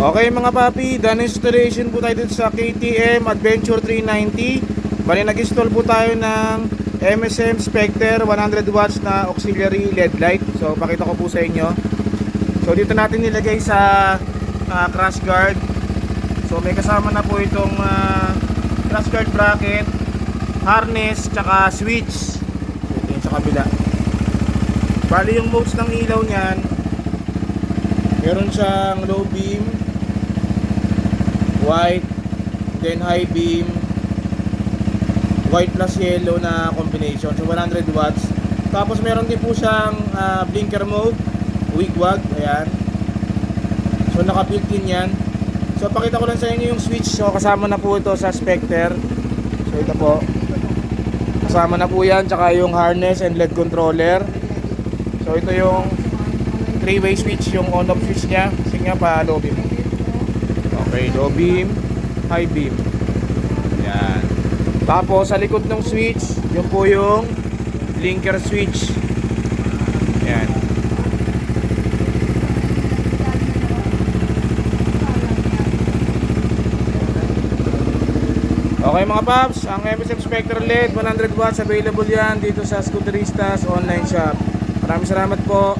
Okay mga papi, done installation po tayo dito sa KTM Adventure 390. Bali nag-install po tayo ng MSM Spectre 100 watts na auxiliary LED light. So pakita ko po sa inyo. So dito natin nilagay sa crash guard. So may kasama na po itong crash guard bracket, harness, tsaka switch. So ito yung sa kabila. Bali yung modes ng ilaw niyan, meron siyang low beam, white, then high beam, white plus yellow na combination. So 100 watts. Tapos meron din po siyang blinker mode, wigwag, ayan. So naka-built-in yan. So pakita ko lang sa inyo yung switch. So kasama na po ito sa Spectre. So ito po, kasama na po yan, tsaka yung harness and LED controller. So ito yung 3-way switch, yung on-off switch niya. Sige nga pa, low beam. Okay, low beam, high beam. Yan. Tapos sa likod ng switch, yun po yung blinker switch. Yan. Okay mga paps, ang MSM Spectre LED 100 watts available yan dito sa Scooteristas online shop. Maraming salamat po.